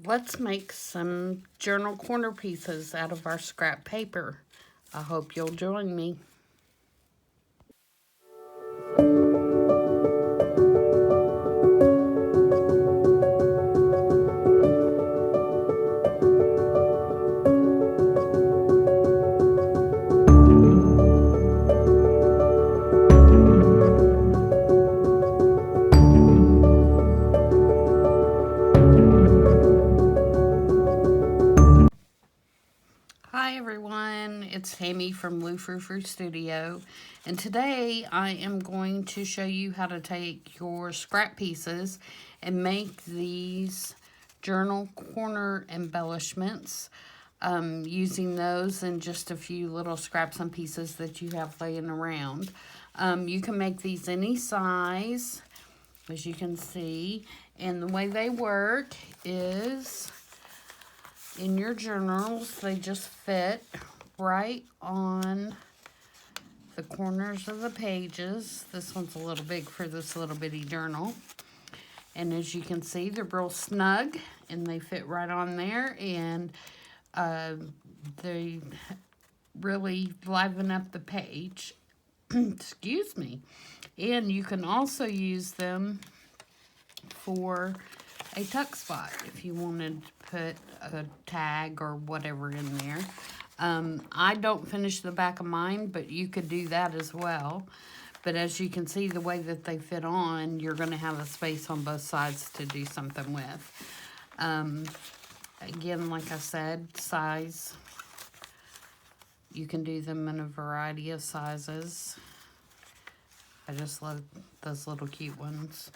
let's make some journal corner pieces out of our scrap paper. I hope you'll join me. Hi everyone, it's Tammy from Frou-frou Studio, and today I am going to show you how to take your scrap pieces and make these journal corner embellishments using those and just a few little scraps and pieces that you have laying around. You can make these any size, as you can see, and the way they work is in your journals, they just fit right on the corners of the pages. This one's a little big for this little bitty journal. And as you can see, they're real snug and they fit right on there, and they really liven up the page. Excuse me. And you can also use them for a tuck spot if you wanted to put a tag or whatever in there. I don't finish the back of mine, but you could do that as well. But as you can see, the way that they fit on, you're going to have a space on both sides to do something with. Again, like I said, size. You can do them in a variety of sizes. I just love those little cute ones.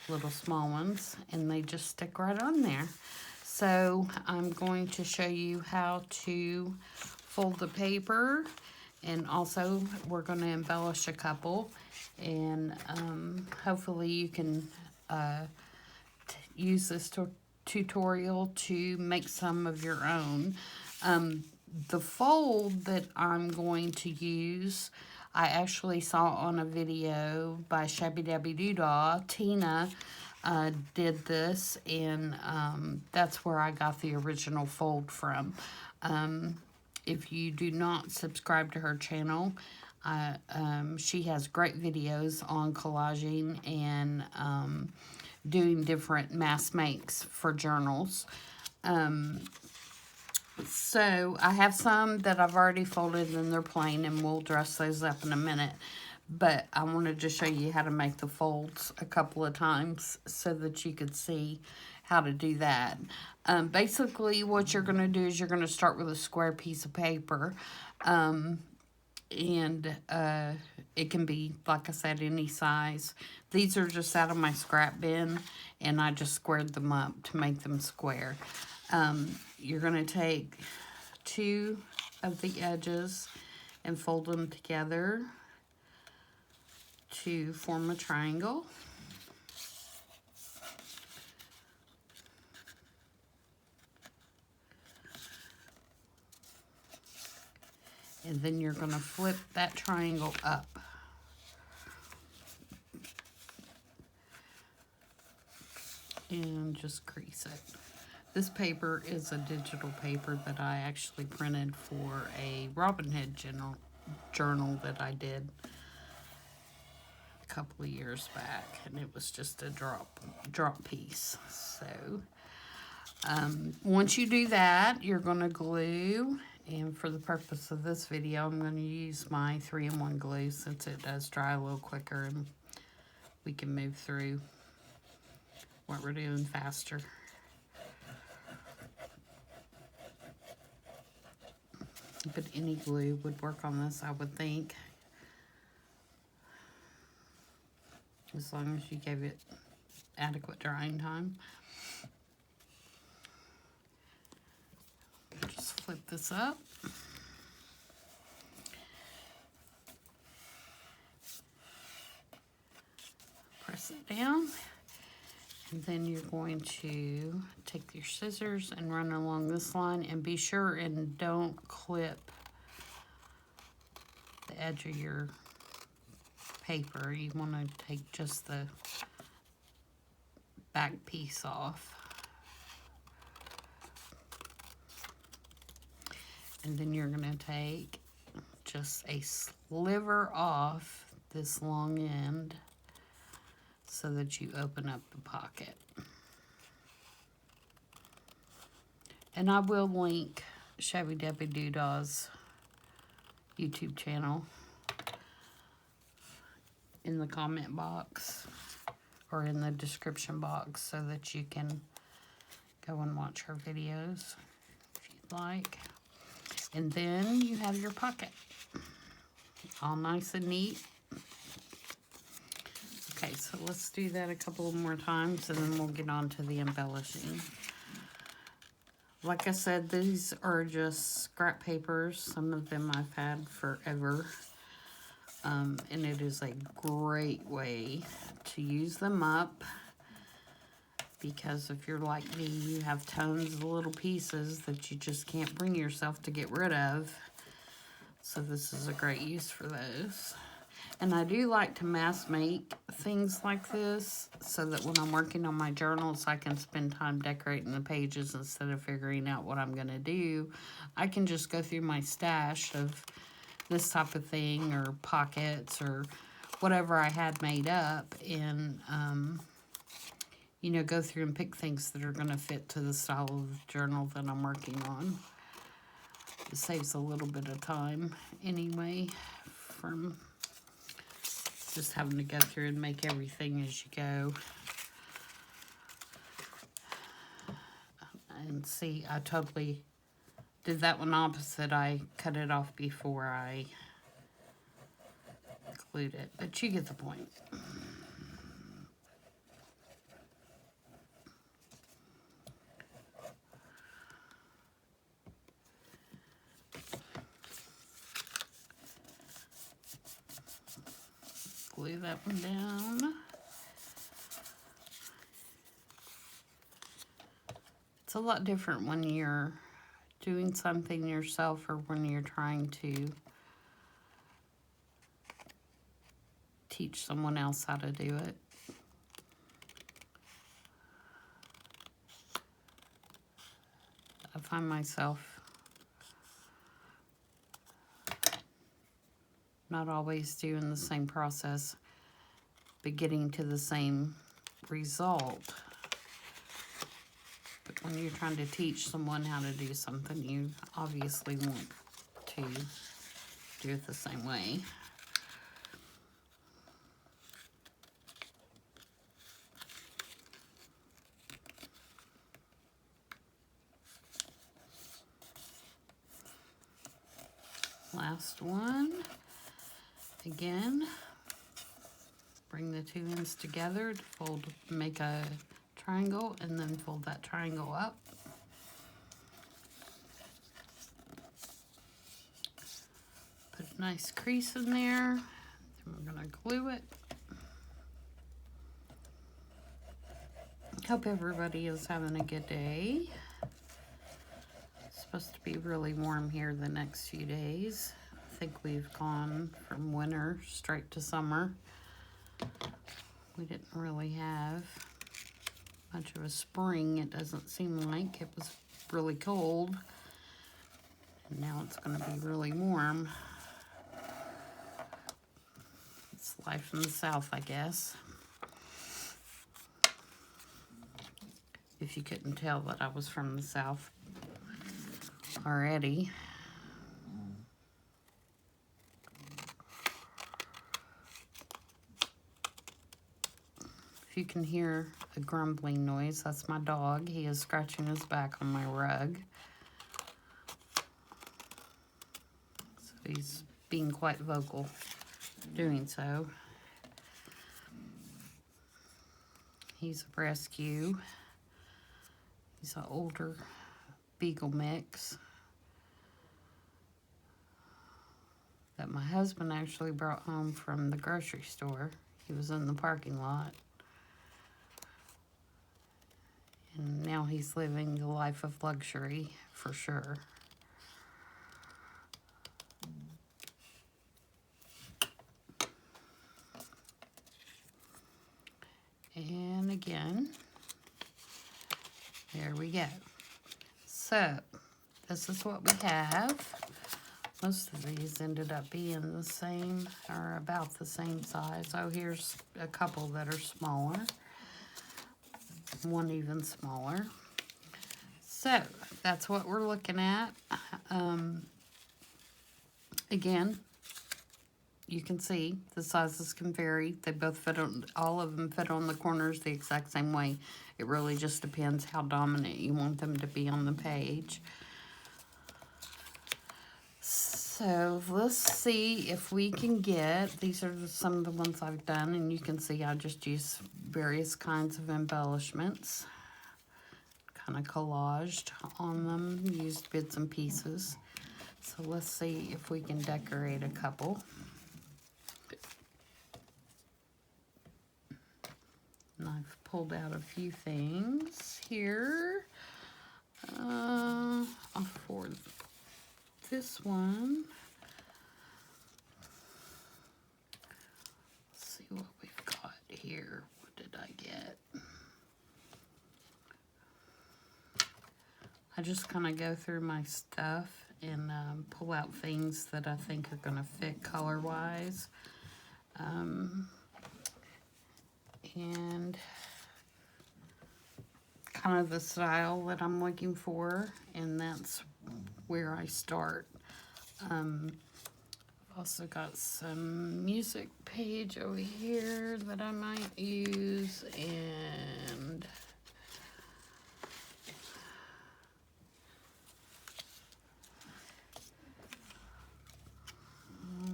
Little small ones, and they just stick right on there. So I'm going to show you how to fold the paper, and also we're going to embellish a couple, and hopefully you can use this tutorial to make some of your own. The fold that I'm going to use, I actually saw on a video by Shabbydabbydoodah. Tina did this, and that's where I got the original fold from. If you do not subscribe to her channel, she has great videos on collaging and doing different mass makes for journals. So I have some that I've already folded and they're plain, and we'll dress those up in a minute. But I wanted to show you how to make the folds a couple of times so that you could see how to do that. Basically what you're going to do is you're going to start with a square piece of paper. And it can be, like I said, any size. These are just out of my scrap bin, and I just squared them up to make them square. You're going to take two of the edges and fold them together to form a triangle. And then you're going to flip that triangle up. And just crease it. This paper is a digital paper that I actually printed for a Robin Hood journal that I did a couple of years back, and it was just a drop piece. So once you do that, you're going to glue, and for the purpose of this video, I'm going to use my 3-in-1 glue since it does dry a little quicker and we can move through what we're doing faster. But any glue would work on this, I would think, as long as you gave it adequate drying time. Just flip this up. Press it down. And then you're going to take your scissors and run along this line, and be sure and don't clip the edge of your paper. You want to take just the back piece off. And then you're going to take just a sliver off this long end so that you open up the pocket. And I will link Shabbydabbydooddah's YouTube channel in the comment box or in the description box so that you can go and watch her videos if you'd like. And then you have your pocket, all nice and neat. Okay, so let's do that a couple more times and then we'll get on to the embellishing. Like I said, these are just scrap papers. Some of them I've had forever. And it is a great way to use them up. Because if you're like me, you have tons of little pieces that you just can't bring yourself to get rid of. So this is a great use for those. And I do like to mass make things like this so that when I'm working on my journals, I can spend time decorating the pages instead of figuring out what I'm going to do. I can just go through my stash of this type of thing or pockets or whatever I had made up and, you know, go through and pick things that are going to fit to the style of the journal that I'm working on. It saves a little bit of time anyway from just having to go through and make everything as you go. And see, I totally did that one opposite. I cut it off before I glued it, but you get the point. Glue that one down. It's a lot different when you're doing something yourself or when you're trying to teach someone else how to do it. I find myself not always doing the same process, but getting to the same result. But when you're trying to teach someone how to do something, you obviously want to do it the same way. Last one. Again, bring the two ends together to fold, make a triangle, and then fold that triangle up. Put a nice crease in there. Then we're going to glue it. Hope everybody is having a good day. It's supposed to be really warm here the next few days. I think we've gone from winter straight to summer. We didn't really have much of a spring. It doesn't seem like. It was really cold. And now it's going to be really warm. It's life in the South, I guess. If you couldn't tell that I was from the South already. If you can hear a grumbling noise, that's my dog. He is scratching his back on my rug. So he's being quite vocal doing so. He's a rescue. He's an older beagle mix that my husband actually brought home from the grocery store. He was in the parking lot. And now he's living the life of luxury, for sure. And again, there we go. So, this is what we have. Most of these ended up being the same, or about the same size. Oh, here's a couple that are smaller. One even smaller. So, that's what we're looking at. Again, you can see the sizes can vary. They both fit on, all of them fit on the corners the exact same way. It really just depends how dominant you want them to be on the page. So let's see if we can get, these are some of the ones I've done, and you can see I just use various kinds of embellishments. Kind of collaged on them, used bits and pieces. So let's see if we can decorate a couple. And I've pulled out a few things here. For this one, let's see what we've got here. What did I get? I just kind of go through my stuff and pull out things that I think are going to fit color-wise. And kind of the style that I'm looking for, and that's where I start. I've also got some music page over here that I might use, and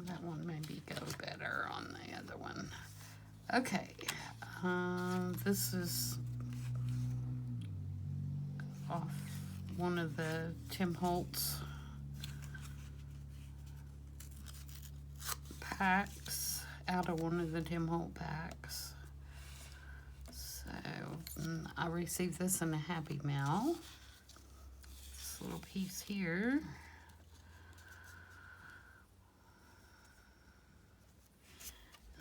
that one maybe go better on the other one. Okay, this is off one of the Tim Holtz packs, out of one of the Tim Holtz packs. So I received this in a Happy Mail. This little piece here.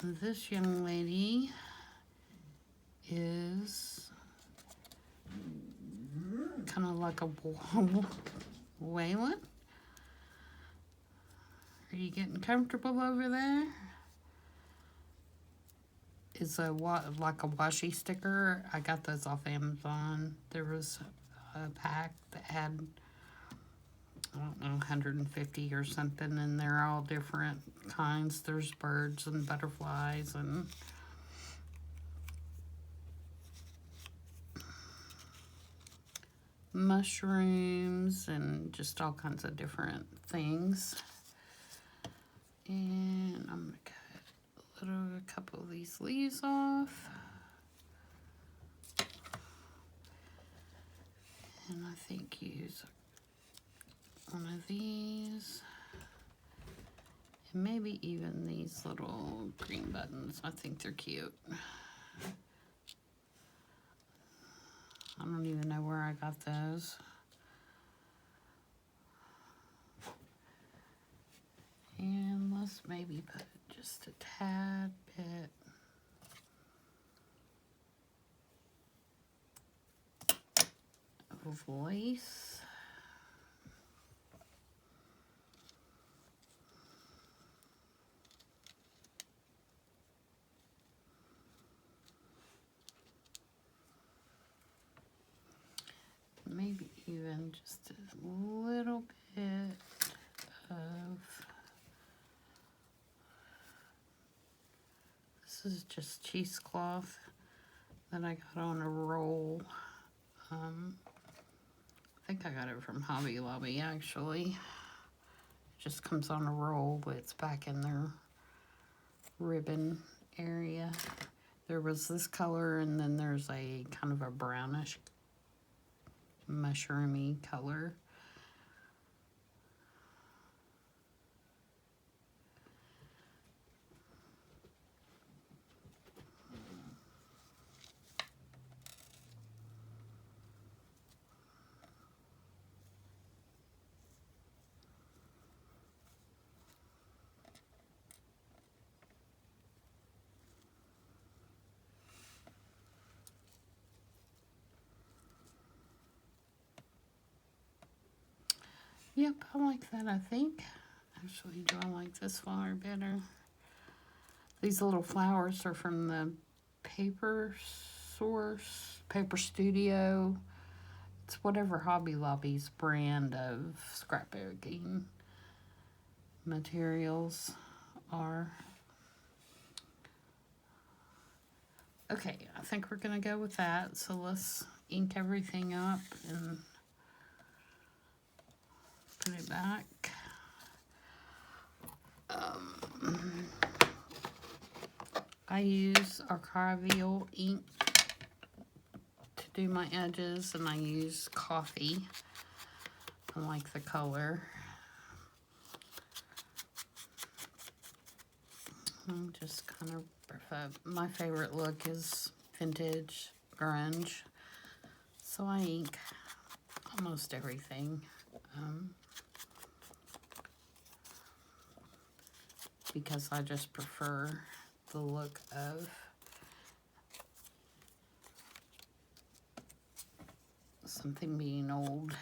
And this young lady is kind of like a Waylon. Are you getting comfortable over there? It's a like a washi sticker. I got those off Amazon. There was a pack that had, I don't know, 150 or something, and they're all different kinds. There's birds and butterflies and mushrooms and just all kinds of different things. And I'm going to cut a couple of these leaves off. And I think use one of these. And maybe even these little green buttons. I think they're cute. I don't even know where I got those. And let's maybe put just a tad bit of lace. Maybe even just a little bit of, this is just cheesecloth that I got on a roll. I think I got it from Hobby Lobby, actually. It just comes on a roll, but it's back in their ribbon area. There was this color, and then there's a kind of a brownish mushroomy color. Yep, I like that, I think. Actually, do I like this flower better? These little flowers are from the Paper Studio. It's whatever Hobby Lobby's brand of scrapbooking materials are. Okay, I think we're going to go with that. So let's ink everything up and put it back. I use archival ink to do my edges, and I use coffee. I like the color. I'm just kind of, my favorite look is vintage grunge, so I ink almost everything. Because I just prefer the look of something being old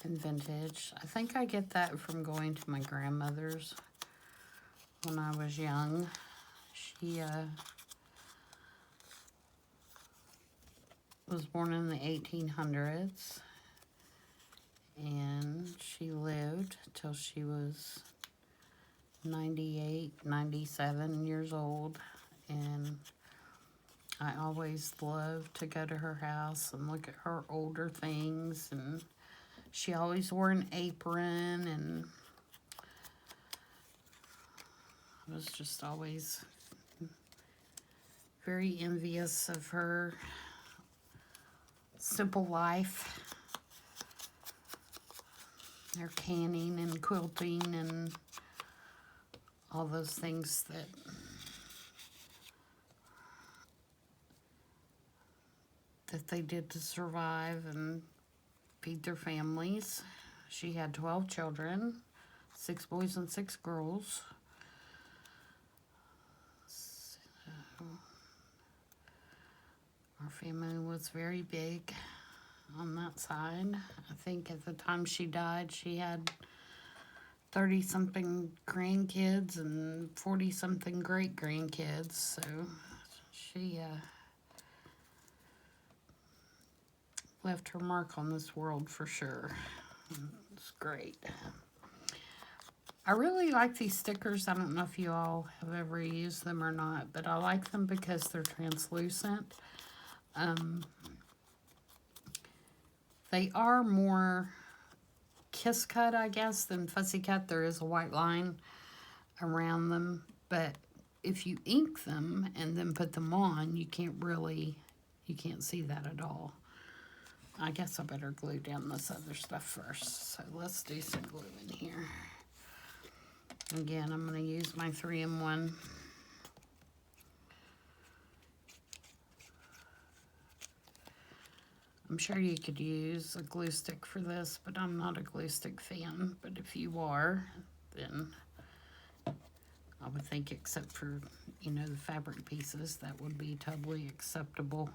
and vintage. I think I get that from going to my grandmother's when I was young. She was born in the 1800s, and she lived till she was 98, 97 years old, and I always loved to go to her house and look at her older things, and she always wore an apron, and I was just always very envious of her simple life, her canning and quilting and all those things that they did to survive and feed their families. She had 12 children, 6 boys and 6 girls. So our family was very big on that side. I think at the time she died, she had 30-something grandkids and 40-something great-grandkids, so she left her mark on this world for sure. It's great. I really like these stickers. I don't know if you all have ever used them or not, but I like them because they're translucent. They are more kiss cut, I guess, than fussy cut. There is a white line around them, but if you ink them and then put them on, you can't see that at all. I guess I better glue down this other stuff first. So let's do some glue in here. Again, I'm going to use my 3-in-1. I'm sure you could use a glue stick for this, but I'm not a glue stick fan. But if you are, then I would think, except for, you know, the fabric pieces, that would be totally acceptable.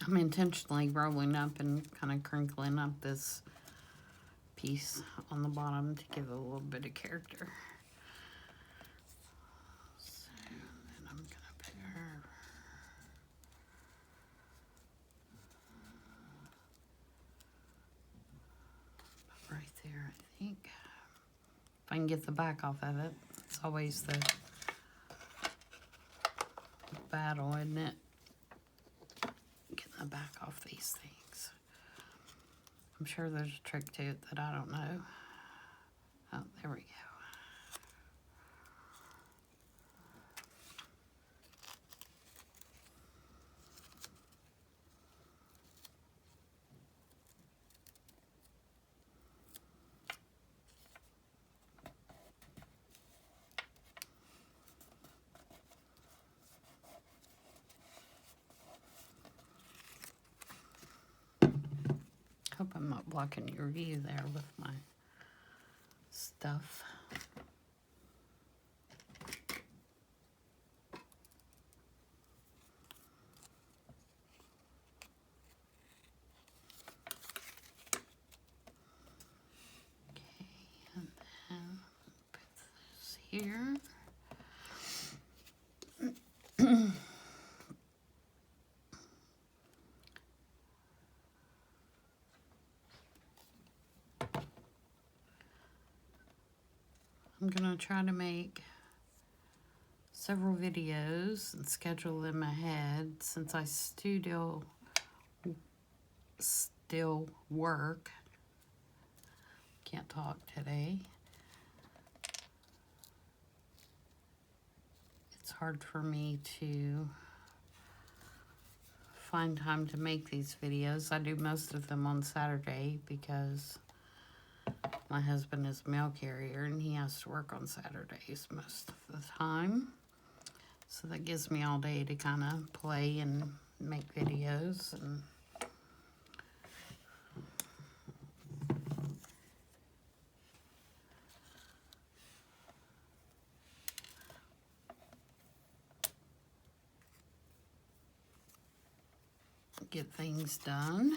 I'm intentionally rolling up and kind of crinkling up this piece on the bottom to give it a little bit of character. So then I'm gonna put her right there, I think. If I can get the back off of it. It's always the battle, isn't it? Getting the back off these things. I'm sure there's a trick to it that I don't know. Oh, there we go. Hope I'm not blocking your view there with my stuff. here. I'm gonna try to make several videos and schedule them ahead since I still work. Can't talk today. It's hard for me to find time to make these videos. I do most of them on Saturday because my husband is a mail carrier and he has to work on Saturdays most of the time. So that gives me all day to kind of play and make videos and get things done.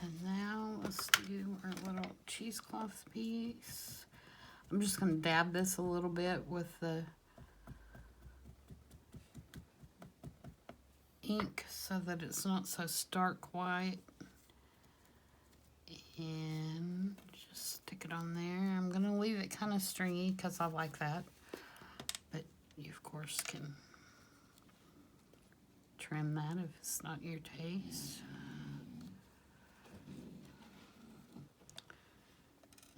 And now let's do our little cheesecloth piece. I'm just going to dab this a little bit with the ink so that it's not so stark white. And just stick it on there. I'm going to leave it kind of stringy because I like that. But you, of course, can trim that if it's not your taste.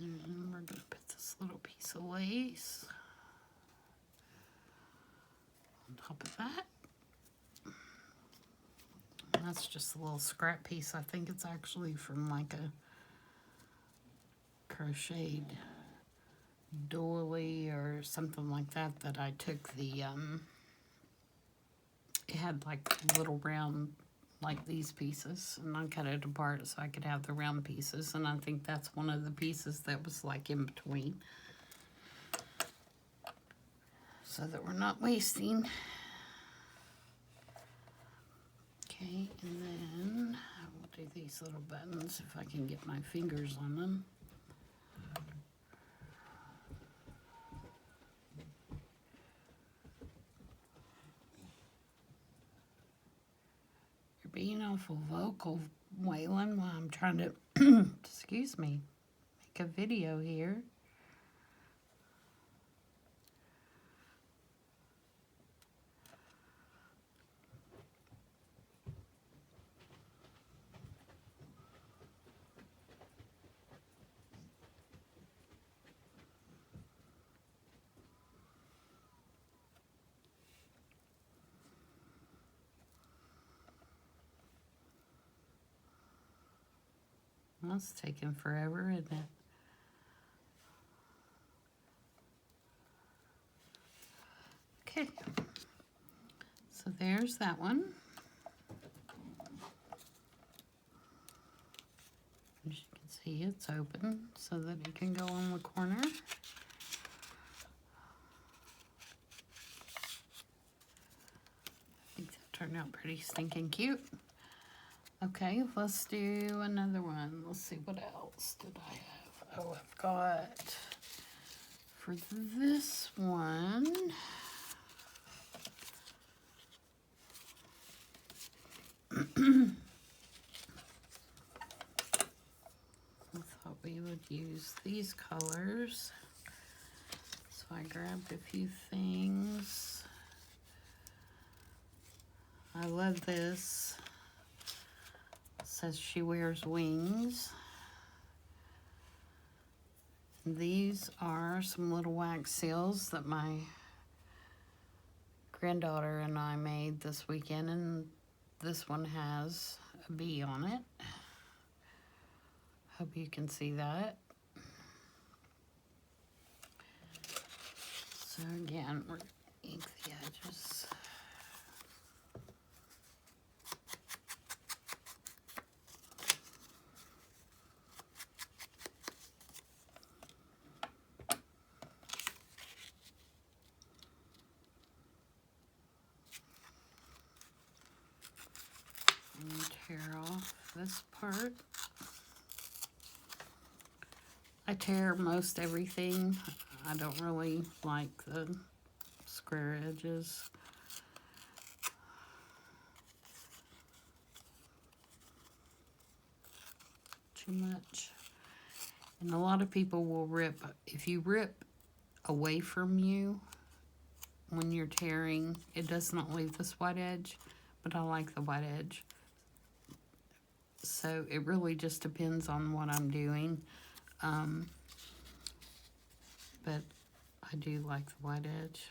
And we're going to put this little piece of lace on top of that. And that's just a little scrap piece. I think it's actually from like a crocheted doily or something like that I took the, it had like little round, like these pieces, and I cut it apart so I could have the round pieces, and I think that's one of the pieces that was like in between, so that we're not wasting. Okay, and then I will do these little buttons if I can get my fingers on them. Being awful vocal, Waylon, while I'm trying to, excuse me, make a video here. That's taking forever, isn't it? Okay, so there's that one. As you can see, it's open so that it can go on the corner. I think that turned out pretty stinking cute. Okay, let's do another one. Let's see, what else did I have? Oh, I've got, for this one, I thought we would use these colors. So I grabbed a few things. I love this. Says she wears wings. These are some little wax seals that my granddaughter and I made this weekend, and this one has a bee on it. Hope you can see that. So again, we're going to ink the edges. And tear off this part. I tear most everything. I don't really like the square edges. Too much. And a lot of people will rip. If you rip away from you when you're tearing, it does not leave this white edge, but I like the white edge. So it really just depends on what I'm doing. But I do like the white edge.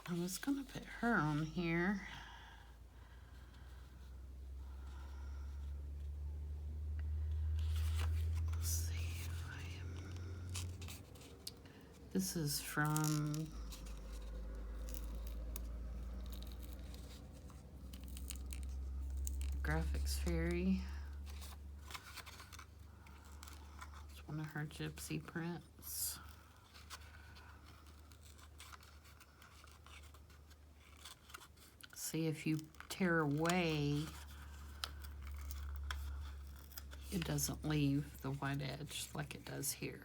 I was going to put her on here. Let's see if I am. This is from Graphics Fairy. It's one of her gypsy prints. See, if you tear away, it doesn't leave the white edge like it does here.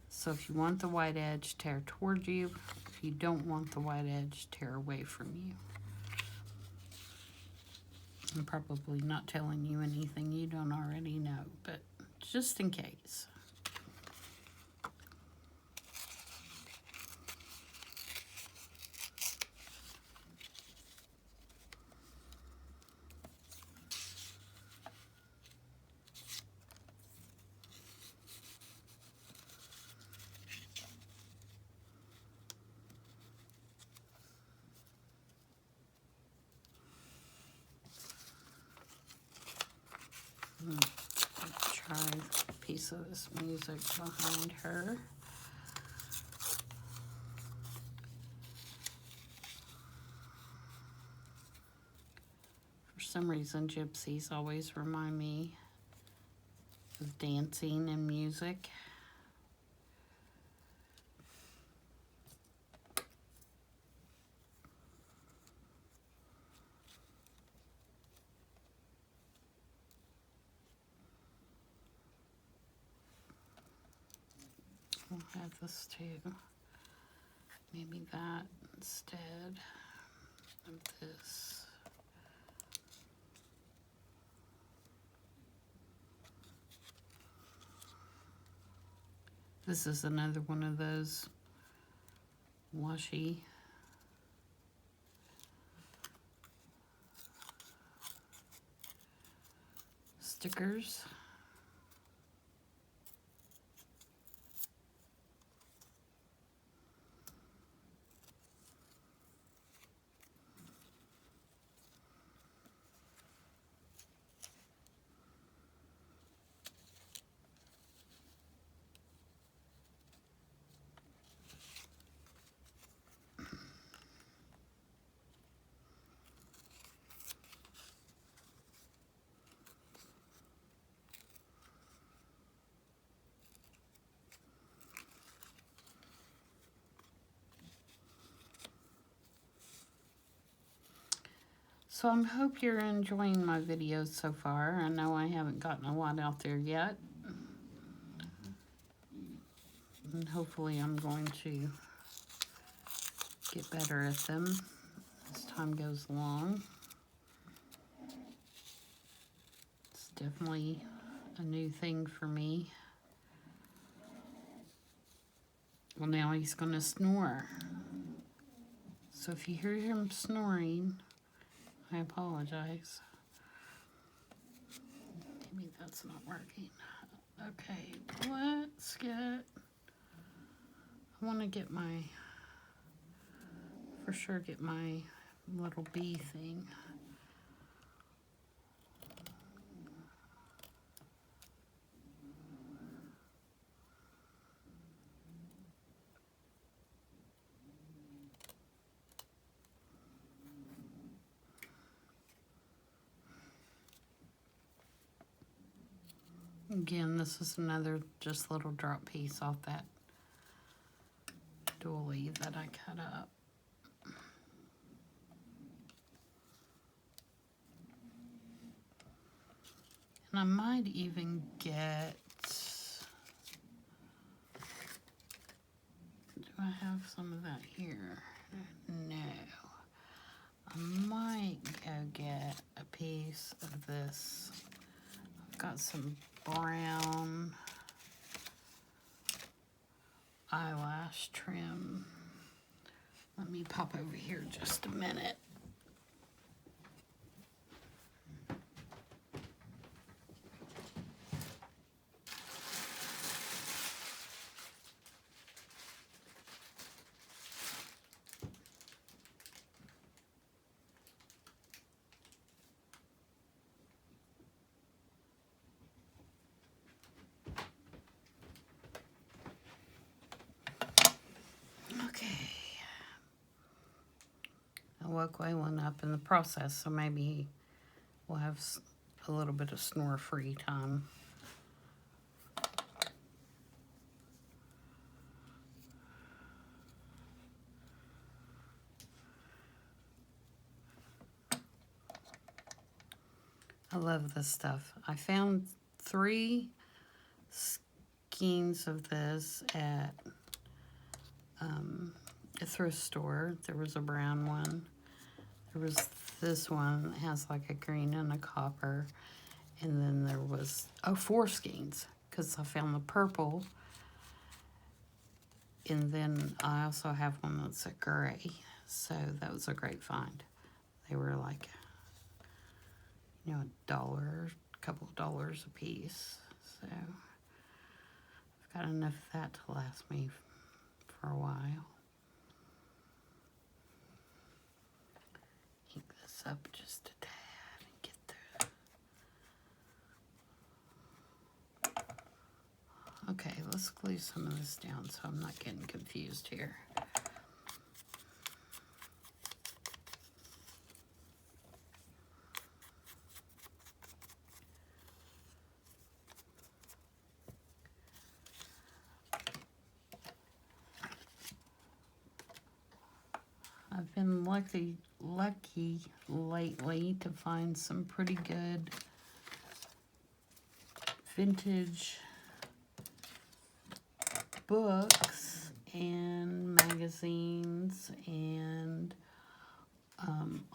So if you want the white edge, tear toward you. If you don't want the white edge, tear away from you. I'm probably not telling you anything you don't already know, but just in case. Try a piece of this music behind her. For some reason, gypsies always remind me of dancing and music. We'll have this too. Maybe that instead of this. This is another one of those washi stickers. So I hope you're enjoying my videos so far. I know I haven't gotten a lot out there yet. And hopefully I'm going to get better at them as time goes along. It's definitely a new thing for me. Well, now he's going to snore. So if you hear him snoring, I apologize. Maybe that's not working. Okay, let's get... I want to get my... For sure get my little bee thing. Again, this is another just little drop piece off that doily that I cut up. And I might even get, do I have some of that here? No. I might go get a piece of this. I've got some brown eyelash trim. Let me pop over here just a minute. I woke Waylon up in the process, so maybe we'll have a little bit of snore-free time. I love this stuff. I found 3 skeins of this at a thrift store. There was a brown one. There was this one that has like a green and a copper. And then there was, 4 skeins, because I found the purple. And then I also have one that's a gray. So that was a great find. They were like, you know, $1, a couple of dollars a piece. So I've got enough of that to last me for a while. Ink this up just a tad and get there. Okay, let's glue some of this down so I'm not getting confused here. I've been lucky lately to find some pretty good vintage books and magazines, and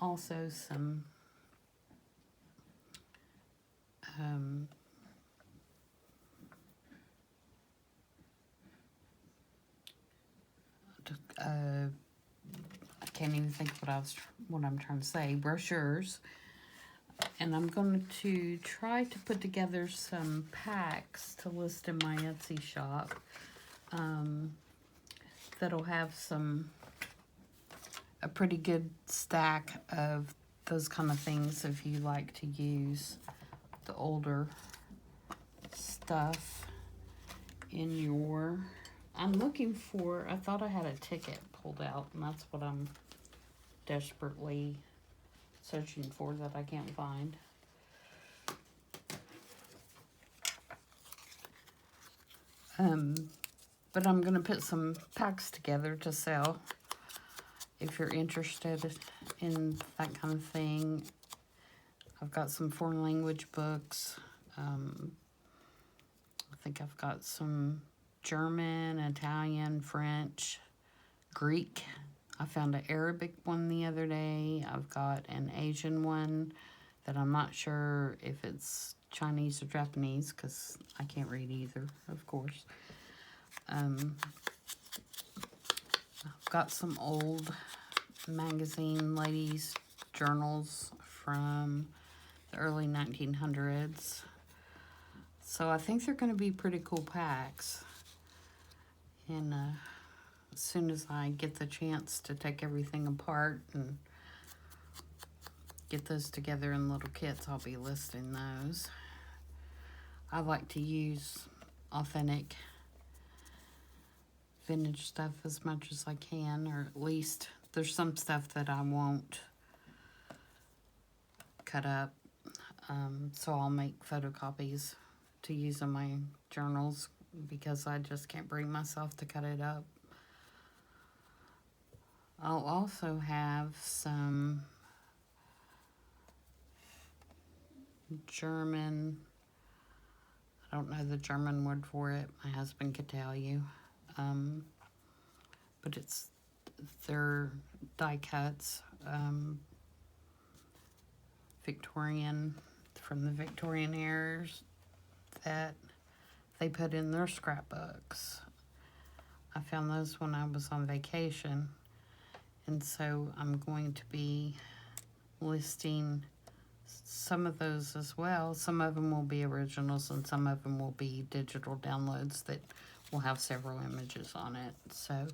also some I can't even think what I'm trying to say, brochures. And I'm going to try to put together some packs to list in my Etsy shop that'll have a pretty good stack of those kind of things if you like to use the older stuff in your... I'm looking for, I thought I had a ticket pulled out, and that's what I'm desperately searching for that I can't find. But I'm going to put some packs together to sell if you're interested in that kind of thing. I've got some foreign language books. I think I've got some German, Italian, French, Greek. I found an Arabic one the other day. I've got an Asian one that I'm not sure if it's Chinese or Japanese because I can't read either, of course. I've got some old magazine ladies' journals from the early 1900s. So I think they're going to be pretty cool packs. And as soon as I get the chance to take everything apart and get those together in little kits, I'll be listing those. I like to use authentic vintage stuff as much as I can, or at least there's some stuff that I won't cut up, so I'll make photocopies to use in my journals because I just can't bring myself to cut it up. I'll also have some German, I don't know the German word for it, my husband could tell you, but they're die cuts, Victorian, from the Victorian eras that they put in their scrapbooks. I found those when I was on vacation, and so I'm going to be listing some of those as well. Some of them will be originals and some of them will be digital downloads that will have several images on it. So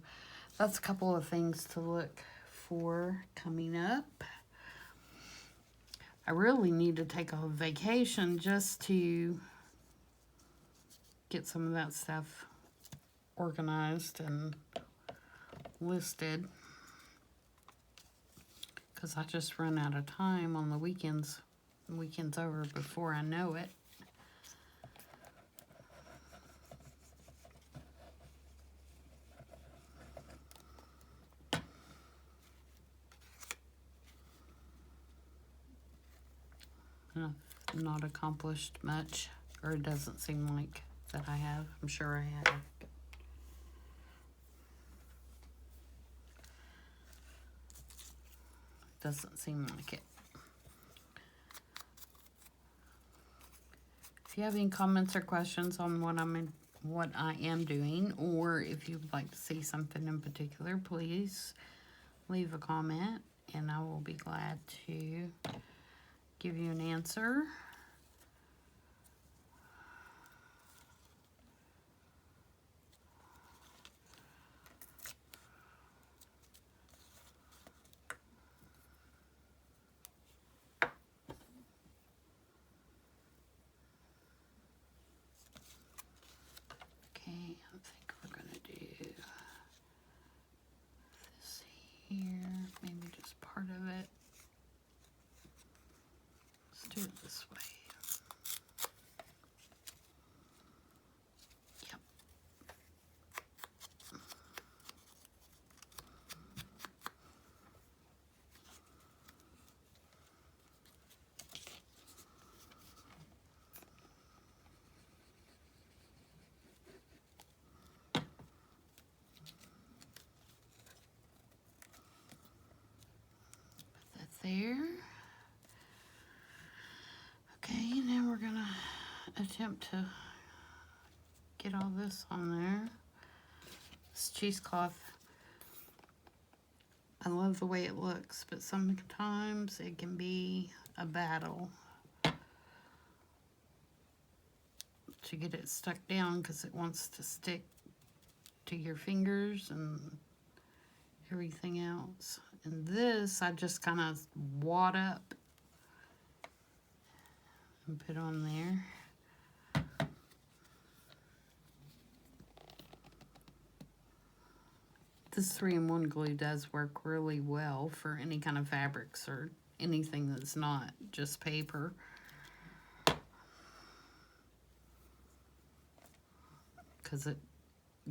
that's a couple of things to look for coming up. I really need to take a vacation just to get some of that stuff organized and listed, because I just run out of time on the weekends. The weekend's over before I know it. I've not accomplished much, or it doesn't seem like that I have. I'm sure I have. Doesn't seem like it. If you have any comments or questions on what I am doing, or if you would like to see something in particular, please leave a comment and I will be glad to give you an answer. Okay, I think we're gonna do this here, maybe just part of it. Let's do it this way. Yep. Put that there. Okay, now we're gonna attempt to get all this on there. This cheesecloth, I love the way it looks, but sometimes it can be a battle to get it stuck down because it wants to stick to your fingers and everything else. And this, I just kind of wad up and put on there. This 3-in-1 glue does work really well for any kind of fabrics or anything that's not just paper. Because it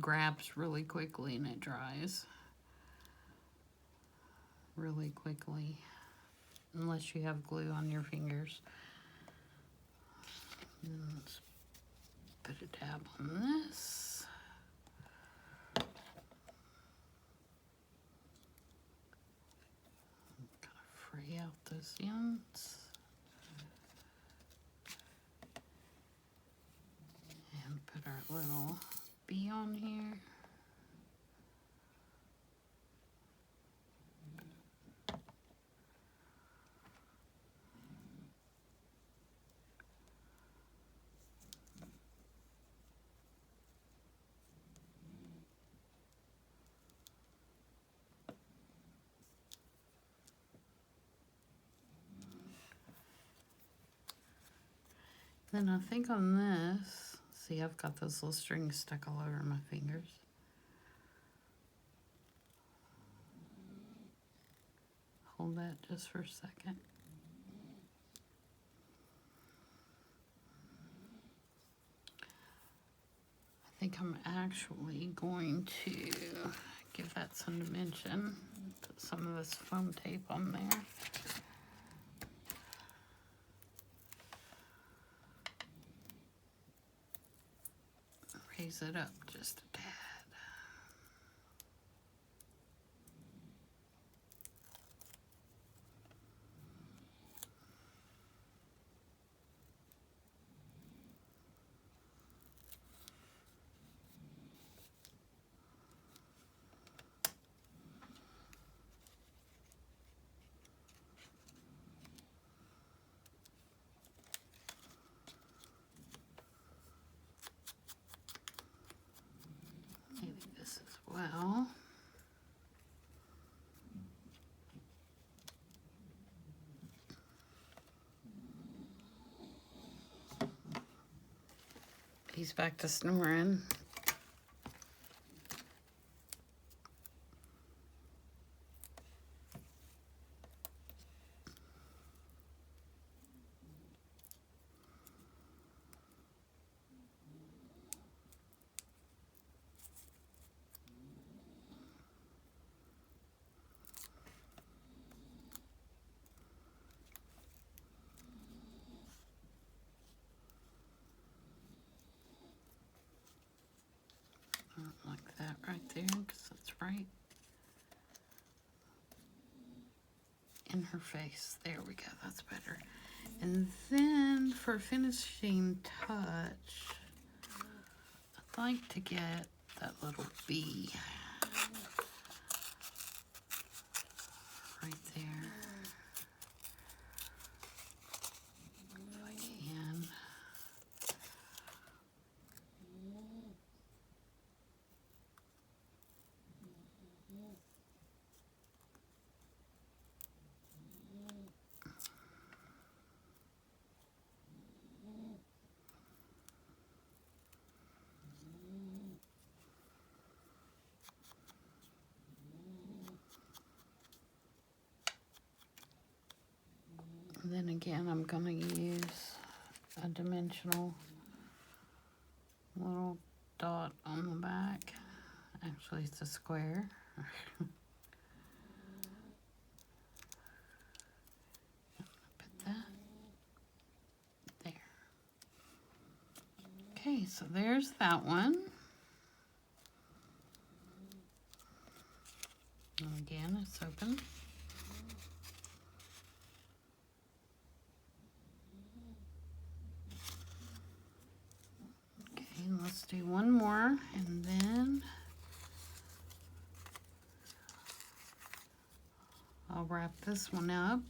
grabs really quickly and it dries really quickly. Unless you have glue on your fingers. And let's put a dab on this. Fray out those ends. And put our little bee on here. Then I think on this, see, I've got those little strings stuck all over my fingers. Hold that just for a second. think I'm actually going to give that some dimension. Put some of this foam tape on there. Raise it up just a tad. Maybe this as well. He's back to snoring. Like that right there, because that's right in her face. There we go, that's better. And then for finishing touch, I'd like to get that little bee right there. If I can. And then again, I'm going to use a dimensional little dot on the back. Actually, it's a square. Put that there. Okay, so there's that one. And again, it's open. Let's do one more, and then I'll wrap this one up.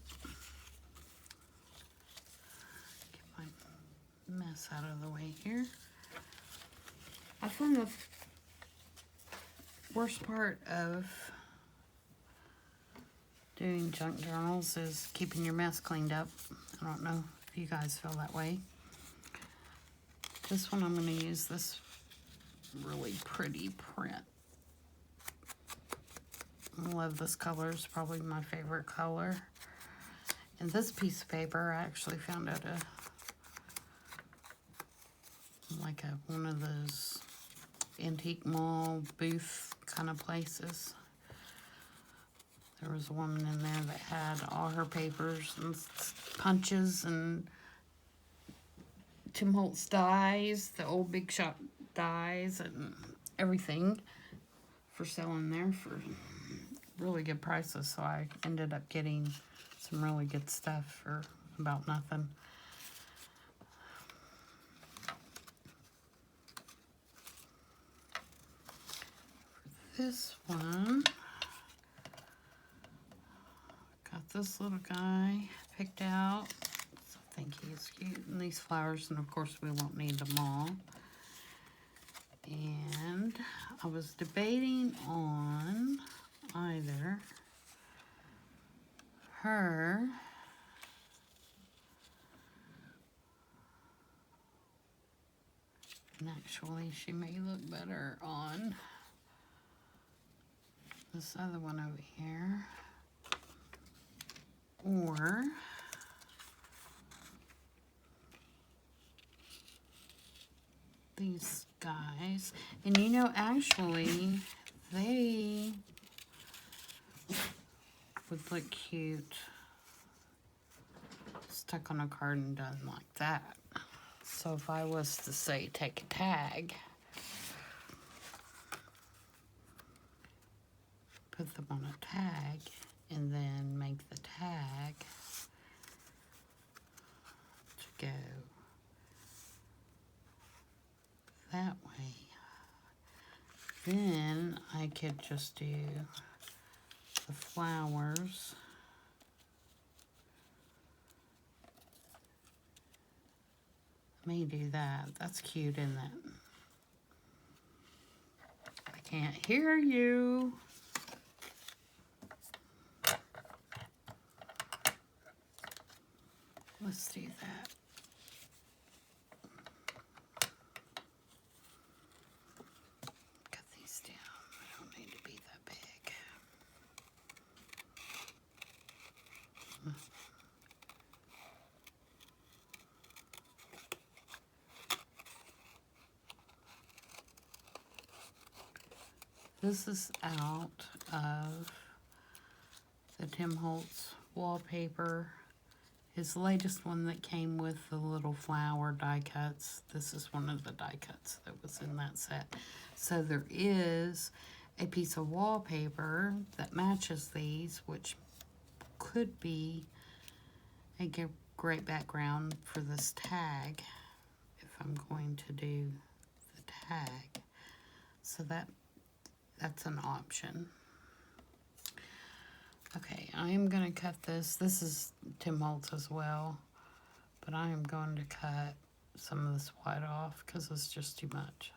Get my mess out of the way here. I find the worst part of doing junk journals is keeping your mess cleaned up. I don't know if you guys feel that way. This one, I'm going to use this really pretty print. I love this color. It's probably my favorite color. And this piece of paper, I actually found at one of those antique mall booth kind of places. There was a woman in there that had all her papers and punches and Tim Holtz dies, the old Big Shot dies, and everything for selling there for really good prices. So I ended up getting some really good stuff for about nothing. For this one, got this little guy picked out. I think he's cute. And these flowers, and of course we won't need them all. And I was debating on either her and actually she may look better on this other one over here, or these guys. And you know, actually, they would look cute stuck on a card and done like that. So if I was to say take a tag, put them on a tag, and then make the tag to go that way. Then I could just do the flowers. Let me do that. That's cute, isn't it? I can't hear you. Let's do that. Cut these down. I don't need to be that big. This is out of the Tim Holtz wallpaper. His latest one that came with the little flower die cuts. This is one of the die cuts that was in that set. So there is a piece of wallpaper that matches these, which could be a great background for this tag if I'm going to do the tag. So that's an option. Okay, I am going to cut this. This is Tim Holtz as well, but I am going to cut some of this white off because it's just too much.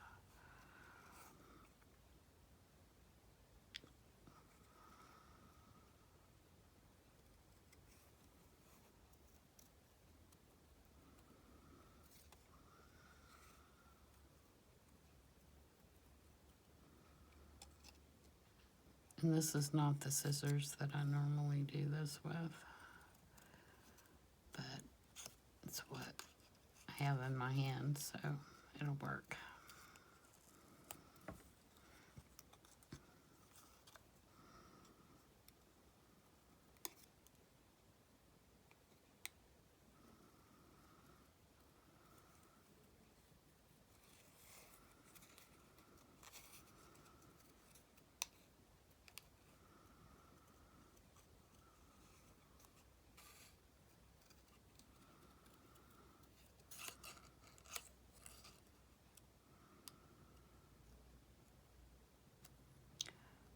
And this is not the scissors that I normally do this with, but it's what I have in my hand, so it'll work.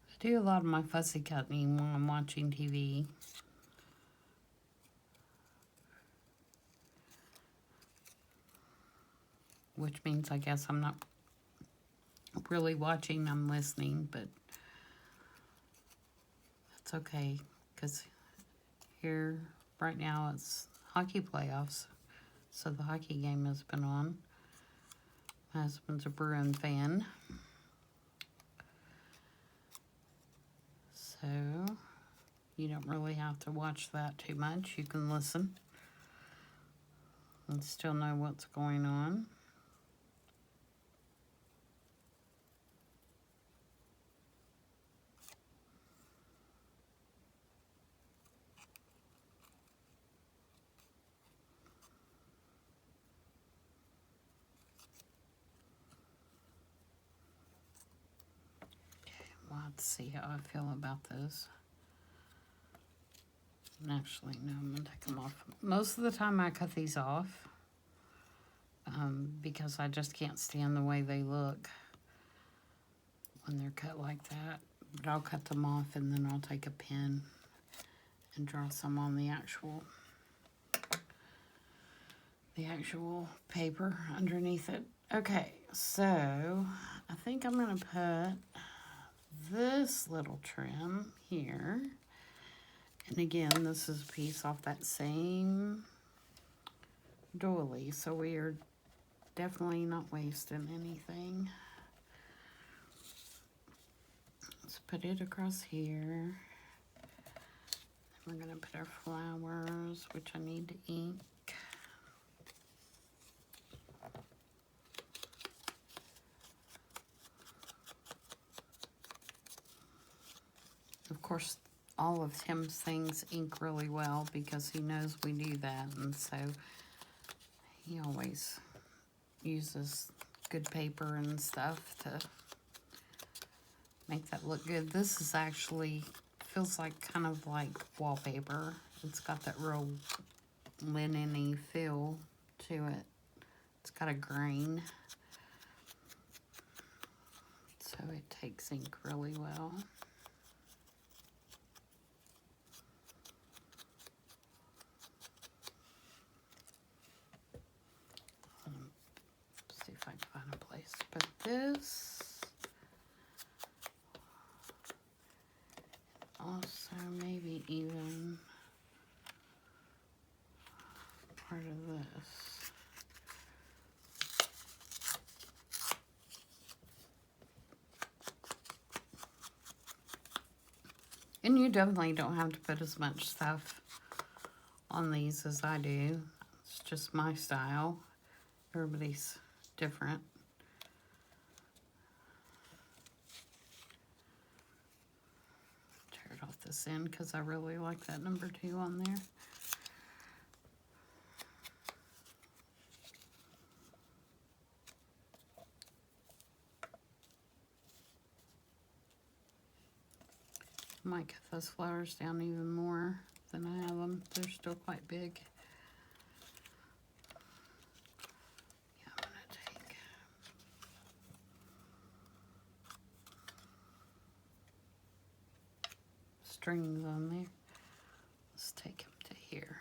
I do a lot of my fussy cutting when I'm watching TV. Which means I guess I'm not really watching, I'm listening, but that's okay, because here right now it's hockey playoffs, so the hockey game has been on. My husband's a Bruin fan. So you don't really have to watch that too much. You can listen and still know what's going on. Let's see how I feel about this. And actually, no, I'm going to take them off. Most of the time I cut these off because I just can't stand the way they look when they're cut like that. But I'll cut them off and then I'll take a pen and draw some on the actual paper underneath it. Okay, so I think I'm going to put this little trim here, and again this is a piece off that same doily, so we are definitely not wasting anything. Let's put it across here. We're going to put our flowers, which I need to ink. course, all of Tim's things ink really well because he knows we do that, and so he always uses good paper and stuff to make that look good. This is actually, feels like kind of like wallpaper. It's got that real linen-y feel to it. It's got a grain, so it takes ink really well. See if I can find a place to put this. Also, maybe even part of this. And you definitely don't have to put as much stuff on these as I do. It's just my style. Everybody's different. Tear it off this end because I really like that number 2 on there. Might cut those flowers down even more than I have them. They're still quite big. Yeah, I'm gonna take strings on there. Let's take them to here.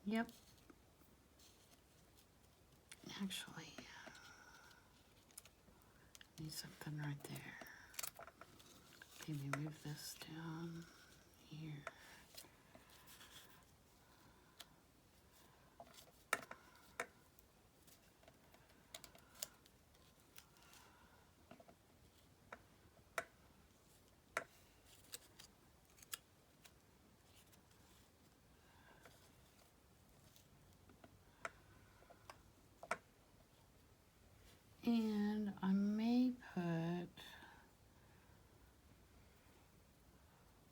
Yep. Actually, I need something right there. Maybe move this down here. And I may put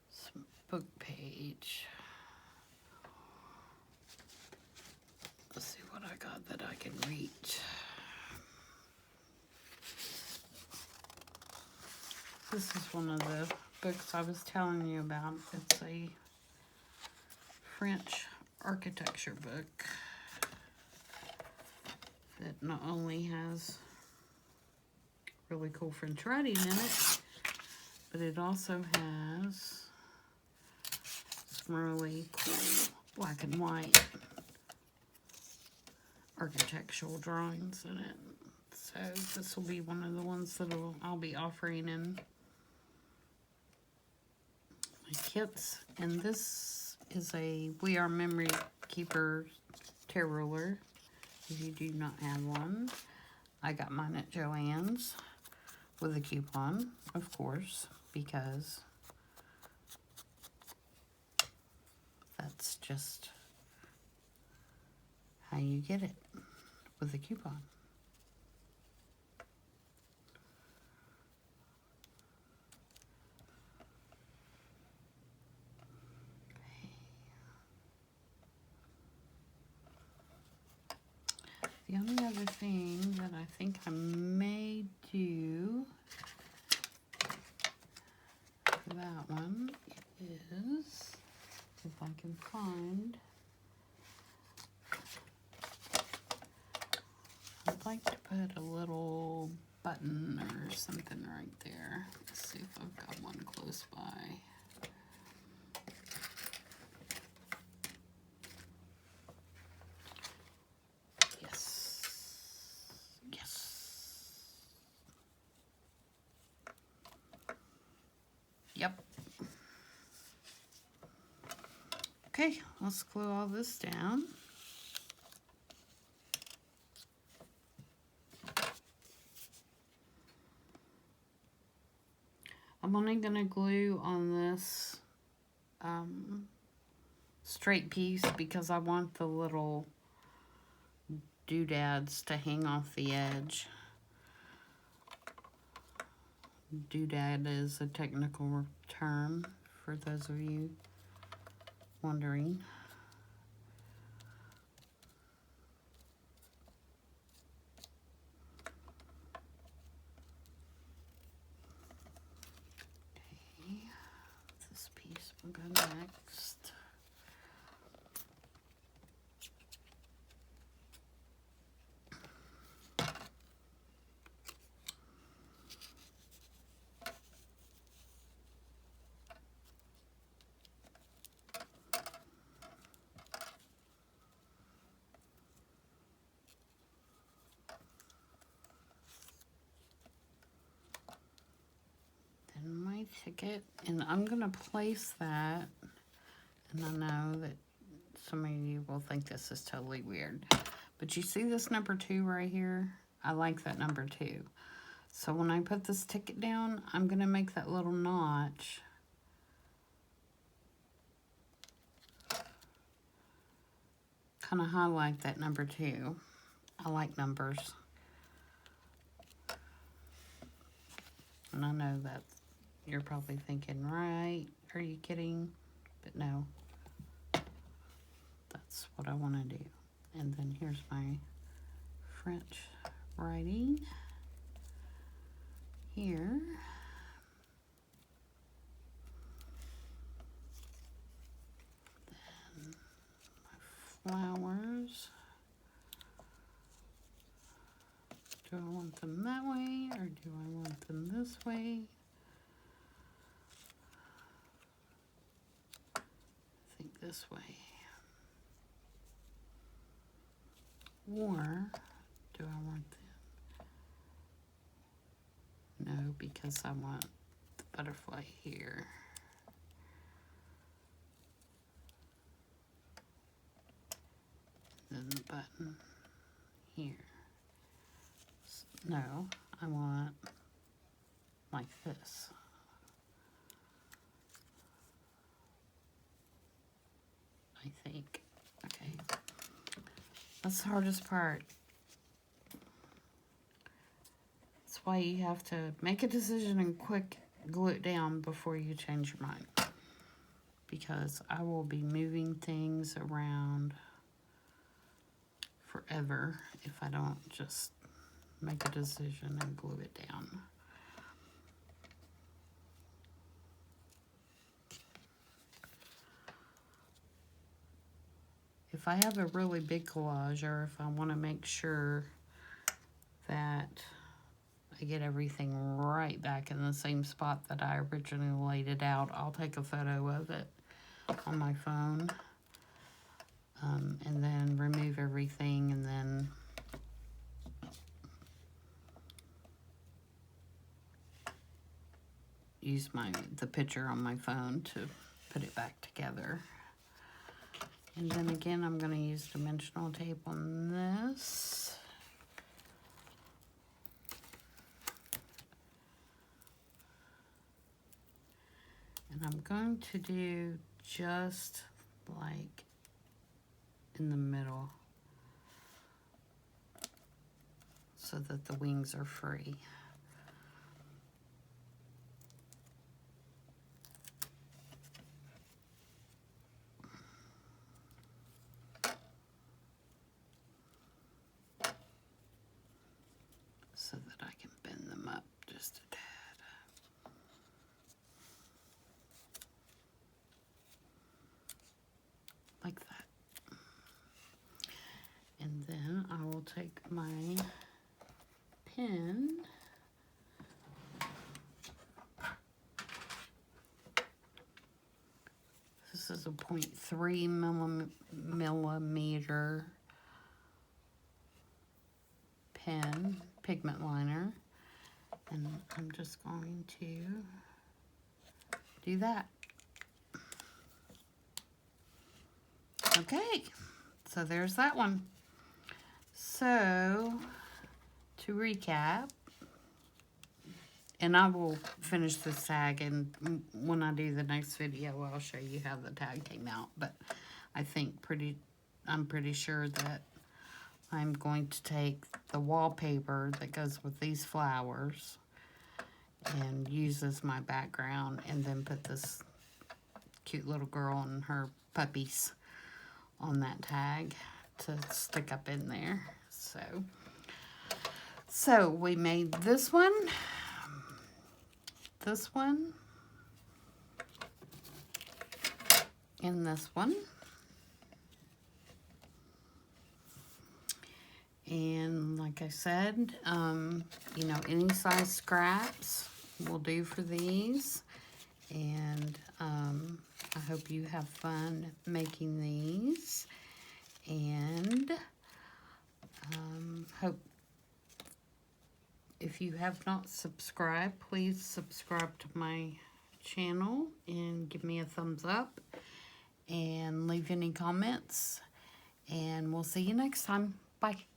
some book page. Let's see what I got that I can reach. This is one of the books I was telling you about. It's a French architecture book that not only has really cool French writing in it, but it also has some really cool black and white architectural drawings in it. So this will be one of the ones that I'll be offering in my kits. And this is a We Are Memory Keeper tear ruler. If you do not have one, I got mine at Joann's with a coupon, of course, because that's just how you get it, with a coupon. The only other thing that I think I may do for that one is, if I can find, I'd like to put a little button or something right there. Let's see if I've got one close by. Okay, let's glue all this down. I'm only going to glue on this straight piece because I want the little doodads to hang off the edge. Doodad is a technical term for those of you wondering. Okay, this piece will go next. My ticket, and I'm gonna place that, and I know that some of you will think this is totally weird, but you see this number 2 right here? I like that number 2. So when I put this ticket down, I'm gonna make that little notch kind of highlight that number 2. I like numbers, and I know that you're probably thinking, right, are you kidding? But no, that's what I want to do. And then here's my French writing here. Then my flowers. Do I want them that way or do I want them this way? I think this way. Or do I want them? No, because I want the butterfly here. Then the button here. No, I want like this. I think. Okay. That's the hardest part. That's why you have to make a decision and quick glue it down before you change your mind. Because I will be moving things around forever if I don't just make a decision and glue it down. If I have a really big collage, or if I want to make sure that I get everything right back in the same spot that I originally laid it out, I'll take a photo of it on my phone, and then remove everything, and then use the picture on my phone to put it back together. And then again, I'm going to use dimensional tape on this. And I'm going to do just like in the middle so that the wings are free. So that I can bend them up just a tad. Like that. And then I will take my pen this is a 0.3 millimeter pen, pigment liner, and I'm just going to do that. Okay, so there's that one. So, to recap, and I will finish this tag, and when I do the next video, I'll show you how the tag came out. But I think I'm pretty sure that I'm going to take the wallpaper that goes with these flowers and use as my background, and then put this cute little girl and her puppies on that tag to stick up in there. So we made this one, and this one. And like I said, you know, any size scraps will do for these. And I hope you have fun making these. And hope if you have not subscribed, please subscribe to my channel and give me a thumbs up and leave any comments. And we'll see you next time. Bye.